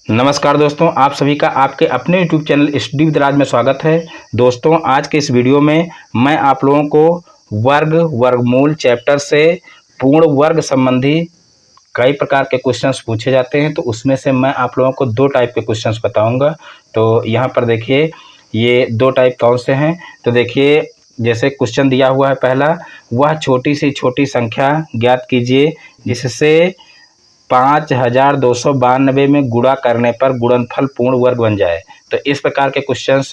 नमस्कार दोस्तों, आप सभी का आपके अपने YouTube चैनल स्टडी विद राज में स्वागत है। दोस्तों, आज के इस वीडियो में मैं आप लोगों को वर्गमूल चैप्टर से पूर्ण वर्ग संबंधी कई प्रकार के क्वेश्चंस पूछे जाते हैं, तो उसमें से मैं आप लोगों को दो टाइप के क्वेश्चंस बताऊंगा। तो यहाँ पर देखिए, ये दो टाइप कौन से हैं। तो देखिए, जैसे क्वेश्चन दिया हुआ है पहला, वह छोटी से छोटी संख्या ज्ञात कीजिए जिससे 5292 में गुणा करने पर गुणनफल पूर्ण वर्ग बन जाए। तो इस प्रकार के क्वेश्चंस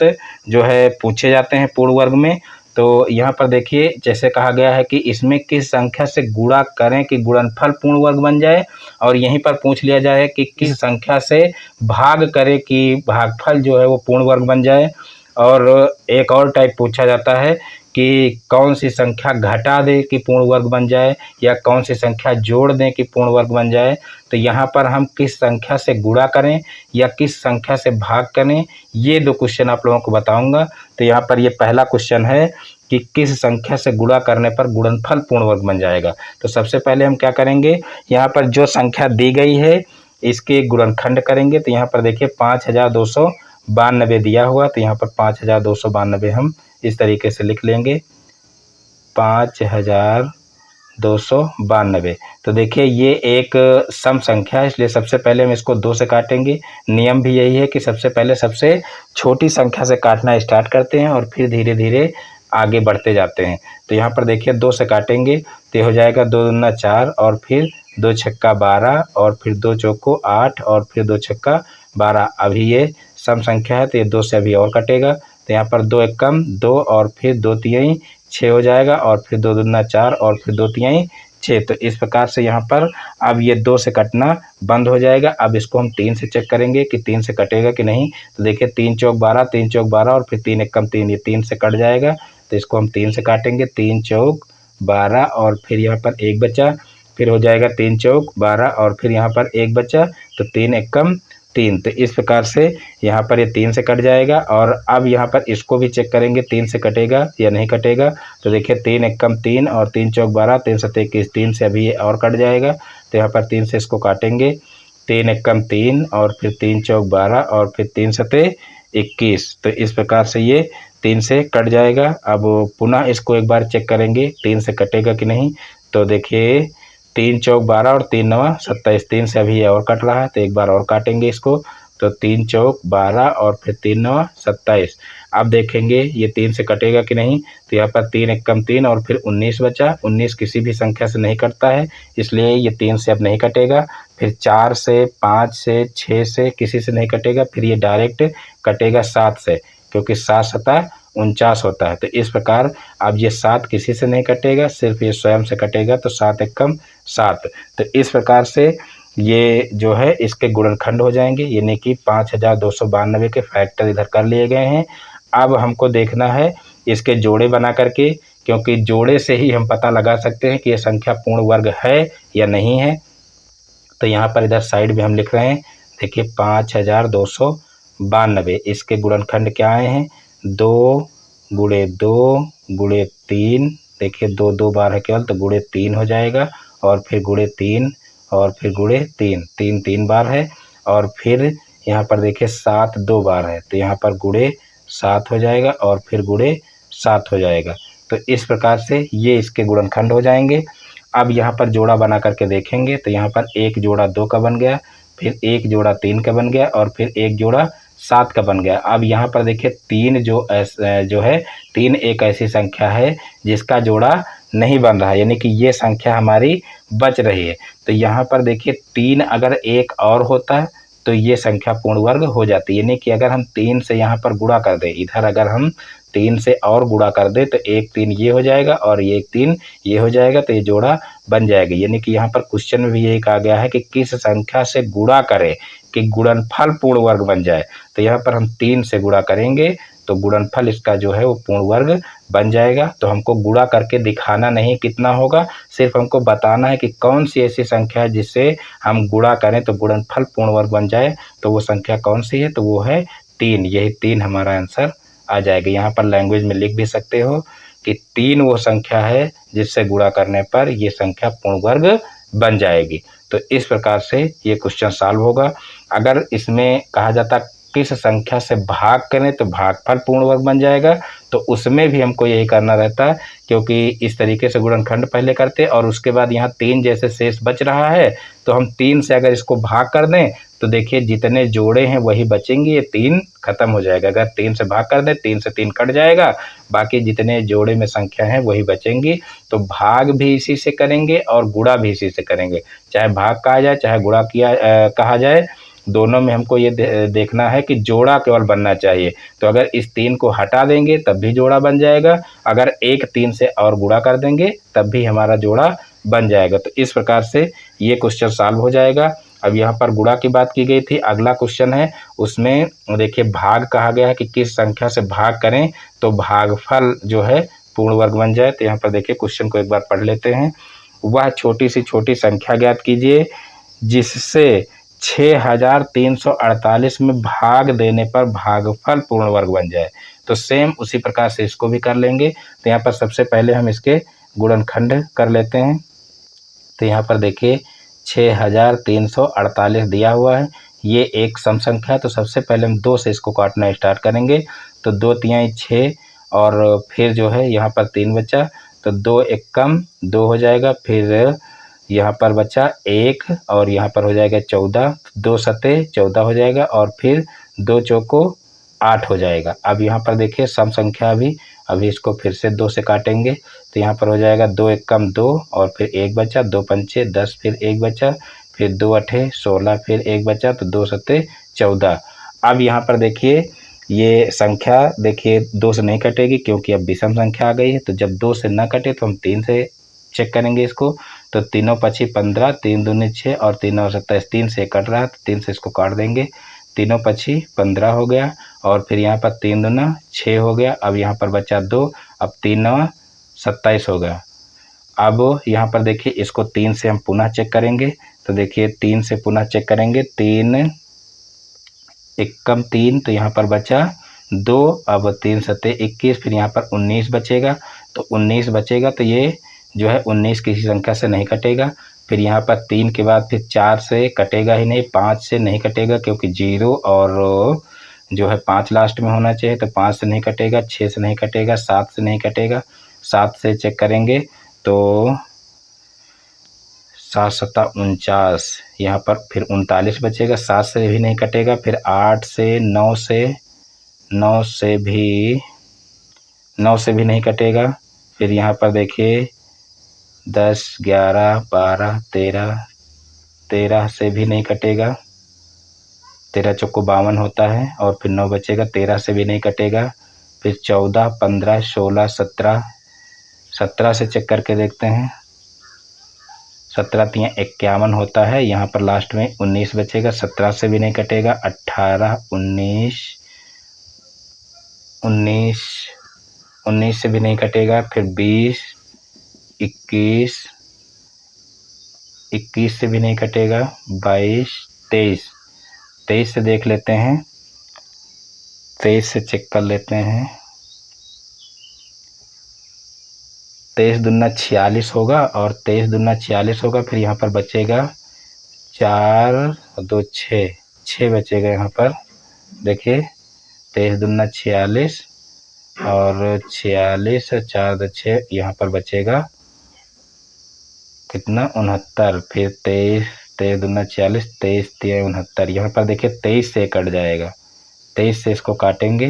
जो है पूछे जाते हैं पूर्ण वर्ग में। तो यहाँ पर देखिए, जैसे कहा गया है कि इसमें किस संख्या से गुणा करें कि गुणनफल पूर्ण वर्ग बन जाए, और यहीं पर पूछ लिया जाए कि किस संख्या से भाग करें कि भागफल जो है वो पूर्ण वर्ग बन जाए। और एक और टाइप पूछा जाता है कि कौन सी संख्या घटा दे कि पूर्ण वर्ग बन जाए, या कौन सी संख्या जोड़ दें कि पूर्ण वर्ग बन जाए। तो यहाँ पर हम किस संख्या से गुणा करें या किस संख्या से भाग करें, ये दो क्वेश्चन आप लोगों को बताऊंगा। तो यहाँ पर ये पहला क्वेश्चन है कि किस संख्या से गुणा करने पर गुणनफल पूर्ण वर्ग बन जाएगा। तो सबसे पहले हम क्या करेंगे, यहाँ पर जो संख्या दी गई है इसके गुणनखंड करेंगे। तो यहाँ पर देखिए 5292 दिया हुआ, तो यहाँ पर 5292 हम इस तरीके से लिख लेंगे 5292। तो देखिए, ये एक सम संख्या है, इसलिए सबसे पहले हम इसको 2 से काटेंगे। नियम भी यही है कि सबसे पहले सबसे छोटी संख्या से काटना स्टार्ट करते हैं और फिर धीरे धीरे आगे बढ़ते जाते हैं। तो यहाँ पर देखिए 2 से काटेंगे तो ये हो जाएगा 2 दूना 4, और फिर 2 छक्का 12, और फिर 2 चौको 8, और फिर 2 छक्का 12। अभी ये सम संख्या है तो ये 2 से अभी और कटेगा। तो यहाँ पर 2 एकम 2, और फिर 2 तिहाई 6 हो जाएगा, और फिर 2 दूना 4, और फिर 2 तिहाई 6। तो इस प्रकार से यहाँ पर अब ये 2 से कटना बंद हो जाएगा। अब इसको हम 3 से चेक करेंगे कि 3 से कटेगा कि नहीं। तो देखिए 3 चौक 12, 3 चौक 12, और फिर 3 एकम 3, ये 3 से कट जाएगा। तो इसको हम 3 से काटेंगे, 3 चौक 12, और फिर यहाँ पर 1 बचा, फिर हो जाएगा 3 चौक 12, और फिर यहाँ पर 1 बचा, तो 3 एकम 3। तो इस प्रकार से यहाँ पर ये 3 से कट जाएगा। और अब यहाँ पर इसको भी चेक करेंगे 3 से कटेगा या नहीं कटेगा। तो देखिए 3 एकम 3, और 3 चौक 12, 3 सत्ते 21, 3 से अभी ये और कट जाएगा। तो यहाँ पर 3 से इसको काटेंगे, 3 एकम 3, और फिर 3 चौक 12, और फिर 3 सत्ते 21। तो इस प्रकार से ये 3 से कट जाएगा। अब पुनः इसको एक बार चेक करेंगे 3 से कटेगा कि नहीं। तो देखिए 3 चौक 12, और 3 नवा 27, 3 से अभी ये और कट रहा है, तो एक बार और काटेंगे इसको। तो 3 चौक 12, और फिर 3 नवा 27। अब देखेंगे ये 3 से कटेगा कि नहीं। तो यहाँ पर 3 एकम 3, और फिर 19 बचा। 19 किसी भी संख्या से नहीं कटता है, इसलिए ये 3 से अब नहीं कटेगा। फिर 4 से, 5 से, 6 से किसी से नहीं कटेगा। फिर ये डायरेक्ट कटेगा 7 से, क्योंकि 7 सता 49 होता है। तो इस प्रकार अब ये 7 किसी से नहीं कटेगा, सिर्फ ये स्वयं से कटेगा। तो 7 एकम 7। तो इस प्रकार से ये जो है इसके गुणनखंड हो जाएंगे, यानी कि 5292 के फैक्टर इधर कर लिए गए हैं। अब हमको देखना है इसके जोड़े बना करके, क्योंकि जोड़े से ही हम पता लगा सकते हैं कि ये संख्या पूर्ण वर्ग है या नहीं है। तो यहाँ पर इधर साइड में हम लिख रहे हैं, देखिए 5292, इसके गुणनखंड क्या आए हैं, 2 गुणे 2 गुणे 3। देखिए 2 2 बार है केवल, तो गुणे 3 हो जाएगा, और फिर गुणे 3, और फिर गुणे 3, 3 3 बार है। और फिर यहाँ पर देखिए 7 2 बार है, तो यहाँ पर गुणे 7 हो जाएगा, और फिर गुणे 7 हो जाएगा। तो इस प्रकार से ये इसके गुणनखंड हो जाएंगे। अब यहाँ पर जोड़ा बना करके देखेंगे, तो यहाँ पर 1 जोड़ा 2 का बन गया, फिर 1 जोड़ा 3 का बन गया, और फिर 1 जोड़ा 7 का बन गया। अब यहाँ पर देखिए 3 जो है 3 एक ऐसी संख्या है जिसका जोड़ा नहीं बन रहा है, यानी कि ये संख्या हमारी बच रही है। तो यहाँ पर देखिए 3 अगर एक और होता है तो ये संख्या पूर्ण वर्ग हो जाती है, यानी कि अगर हम 3 से यहाँ पर गुणा कर दें, इधर अगर हम 3 से और गुणा कर दें तो 1 3 ये हो जाएगा, और 1 3 ये हो जाएगा, तो ये जोड़ा बन जाएगा। यानी कि यहाँ पर क्वेश्चन में भी यही कहा गया है कि किस संख्या से गुणा करें कि गुणनफल पूर्ण वर्ग बन जाए। तो यहाँ पर हम 3 से गुणा करेंगे तो गुणनफल इसका जो है वो पूर्ण वर्ग बन जाएगा। तो हमको गुणा करके दिखाना नहीं कितना होगा, सिर्फ हमको बताना है कि कौन सी ऐसी संख्या है जिससे हम गुणा करें तो गुणनफल पूर्ण वर्ग बन जाए। तो वो संख्या कौन सी है, तो वो है 3। यही 3 हमारा आंसर आ जाएगा। यहाँ पर लैंग्वेज में लिख भी सकते हो कि 3 वो संख्या है जिससे गुणा करने पर ये संख्या पूर्ण वर्ग बन जाएगी। तो इस प्रकार से ये क्वेश्चन सॉल्व होगा। अगर इसमें कहा जाता किस संख्या से भाग करें तो भागफल पूर्ण वर्ग बन जाएगा, तो उसमें भी हमको यही करना रहता है, क्योंकि इस तरीके से गुणनखंड पहले करते और उसके बाद यहाँ 3 जैसे शेष बच रहा है तो हम 3 से अगर इसको भाग कर दें तो देखिए जितने जोड़े हैं वही बचेंगे, ये 3 खत्म हो जाएगा। अगर 3 से भाग कर दें 3 से 3 कट जाएगा, बाकी जितने जोड़े में संख्या है वही बचेंगी। तो भाग भी इसी से करेंगे और गुणा भी इसी से करेंगे, चाहे भाग कहा जाए चाहे गुणा कहा जाए, दोनों में हमको ये देखना है कि जोड़ा केवल बनना चाहिए। तो अगर इस 3 को हटा देंगे तब भी जोड़ा बन जाएगा, अगर एक 3 से और गुणा कर देंगे तब भी हमारा जोड़ा बन जाएगा। तो इस प्रकार से ये क्वेश्चन सॉल्व हो जाएगा। अब यहाँ पर गुणा की बात की गई थी, अगला क्वेश्चन है उसमें देखिए भाग कहा गया है कि किस संख्या से भाग करें तो भागफल जो है पूर्ण वर्ग बन जाए। तो यहाँ पर देखिए क्वेश्चन को एक बार पढ़ लेते हैं। वह छोटी से छोटी संख्या ज्ञात कीजिए जिससे 6348 में भाग देने पर भागफल पूर्ण वर्ग बन जाए। तो सेम उसी प्रकार से इसको भी कर लेंगे। तो यहाँ पर सबसे पहले हम इसके गुणनखंड कर लेते हैं। तो यहाँ पर देखिए 6348 दिया हुआ है, ये एक सम संख्या है। तो सबसे पहले हम 2 से इसको काटना स्टार्ट करेंगे। तो 2 तिहाई 6 और फिर जो है यहाँ पर 3 बचा, तो 2 एक कम 2 हो जाएगा, फिर यहाँ पर बचा 1 और यहाँ पर हो जाएगा 14, 2 सते 14 हो जाएगा और फिर 2 चौको 8 हो जाएगा। अब यहाँ पर देखिए सम संख्या अभी इसको फिर से 2 से काटेंगे। तो यहाँ पर हो जाएगा 2 एक कम 2 और फिर 1 बचा, 2 पंचे 10, फिर 1 बचा, फिर 2 अठे 16, फिर 1 बचा, तो 2 सते 14। अब यहाँ पर देखिए ये संख्या देखिए 2 से नहीं कटेगी क्योंकि अब विषम संख्या आ गई है। तो जब 2 से ना कटे तो हम 3 से चेक करेंगे इसको। तो 3 पची 15, 3 दूनी 6 और 3 और 27, 3 से कट रहा है तो 3 से इसको काट देंगे। 3 पची 15 हो गया और फिर यहाँ पर 3 दूना 6 हो गया। अब यहाँ पर बचा 2, अब 3 27 हो गया। अब यहाँ पर देखिए इसको 3 से हम पुनः चेक करेंगे। तो देखिए 3 से पुनः चेक करेंगे, 3 एक कम 3, तो यहाँ पर बचा 2, अब 3 सते 21, फिर यहाँ पर 19 बचेगा। तो 19 बचेगा तो ये जो है 19 किसी संख्या से नहीं कटेगा। फिर यहाँ पर 3 के बाद फिर 4 से कटेगा ही नहीं, 5 से नहीं कटेगा क्योंकि 0 और जो है 5 लास्ट में होना चाहिए। तो 5 से नहीं कटेगा, 6 से नहीं कटेगा, 7 से नहीं कटेगा। 7 से चेक करेंगे तो 7 सत्ता 49, यहाँ पर फिर 39 बचेगा, 7 से भी नहीं कटेगा। फिर 8 से 9 से भी नहीं कटेगा। फिर यहाँ पर देखिए 10 11 12 13 से भी नहीं कटेगा, 13 चौको 52 होता है और फिर 9 बचेगा, 13 से भी नहीं कटेगा। फिर 14 15 16 17 से चेक करके देखते हैं। 17 तियां 51 होता है, यहाँ पर लास्ट में 19 बचेगा, 17 से भी नहीं कटेगा। 18 19 से भी नहीं कटेगा। फिर 20 21 से भी नहीं कटेगा। 22 23 से देख लेते हैं, 23 से चेक कर लेते हैं। 23 दूना 46 होगा और 23 दूना 46 होगा। फिर यहाँ पर बचेगा 4 और 2 6 बचेगा। यहाँ पर देखिए 23 दूना 46 और 46 और 4 2 6, यहाँ पर बचेगा कितना 69। फिर 23 दूना 46, 23 तिया 69, यहाँ पर देखिए 23 से कट जाएगा। 23 से इसको काटेंगे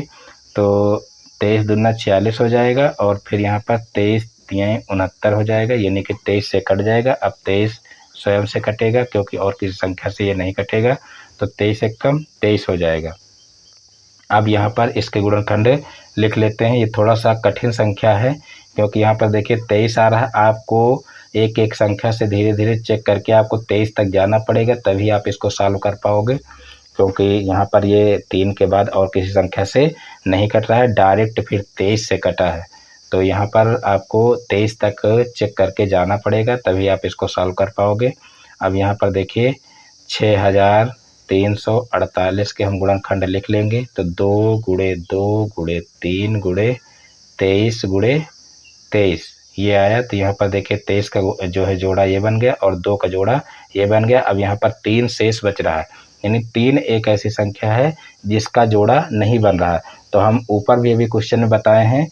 तो 23 दूना 46 हो जाएगा और फिर यहाँ पर 23 तिया 69 हो जाएगा, यानी कि 23 से कट जाएगा। अब 23 स्वयं से कटेगा क्योंकि और किसी संख्या से ये नहीं कटेगा, तो 23 एक कम 23 हो जाएगा। अब यहाँ पर इसके गुणनखंड लिख लेते हैं। ये थोड़ा सा कठिन संख्या है क्योंकि यहाँ पर देखिए 23 आ रहा है, आपको एक एक संख्या से धीरे धीरे चेक करके आपको 23 तक जाना पड़ेगा, तभी आप इसको सॉल्व कर पाओगे। क्योंकि यहाँ पर ये 3 के बाद और किसी संख्या से नहीं कट रहा है, डायरेक्ट फिर 23 से कटा है। तो यहाँ पर आपको 23 तक चेक करके जाना पड़ेगा, तभी आप इसको सॉल्व कर पाओगे। अब यहाँ पर देखिए 6348 के हम गुणनखंड लिख लेंगे। तो 2 गुणे 2 गुणे 3 गुणे 23 गुणे 23 ये आया। तो यहाँ पर देखिए 23 का जो है जोड़ा ये बन गया और 2 का जोड़ा ये बन गया। अब यहाँ पर 3 शेष बच रहा है, यानी 3 एक ऐसी संख्या है जिसका जोड़ा नहीं बन रहा है। तो हम ऊपर भी अभी क्वेश्चन में बताए हैं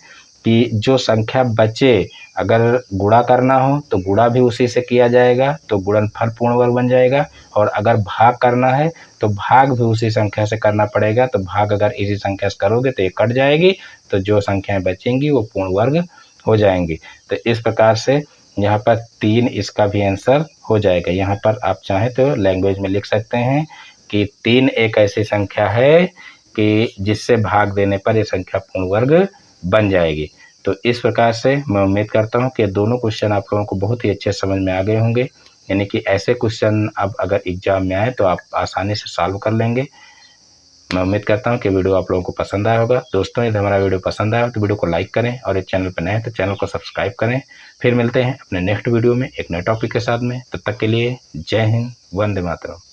कि जो संख्या बचे, अगर गुणा करना हो तो गुणा भी उसी से किया जाएगा, तो गुणनफल पूर्ण वर्ग बन जाएगा। और अगर भाग करना है तो भाग भी उसी संख्या से करना पड़ेगा, तो भाग अगर इसी संख्या से करोगे तो ये कट जाएगी, तो जो संख्याएं बचेंगी वो पूर्ण वर्ग हो जाएंगी। तो इस प्रकार से यहाँ पर 3 इसका भी आंसर हो जाएगा। यहाँ पर आप चाहें तो लैंग्वेज में लिख सकते हैं कि 3 एक ऐसी संख्या है कि जिससे भाग देने पर ये संख्या पूर्ण वर्ग बन जाएगी। तो इस प्रकार से मैं उम्मीद करता हूँ कि दोनों क्वेश्चन आप लोगों को बहुत ही अच्छे समझ में आ गए होंगे, यानी कि ऐसे क्वेश्चन अब अगर एग्जाम में आए तो आप आसानी से सॉल्व कर लेंगे। मैं उम्मीद करता हूँ कि वीडियो आप लोगों को पसंद आया होगा। दोस्तों, यदि हमारा वीडियो पसंद आया हो तो वीडियो को लाइक करें, और इस चैनल पर नए हैं तो चैनल को सब्सक्राइब करें। फिर मिलते हैं अपने नेक्स्ट वीडियो में एक नए टॉपिक के साथ में। तब तक के लिए जय हिंद, वंदे मातरम।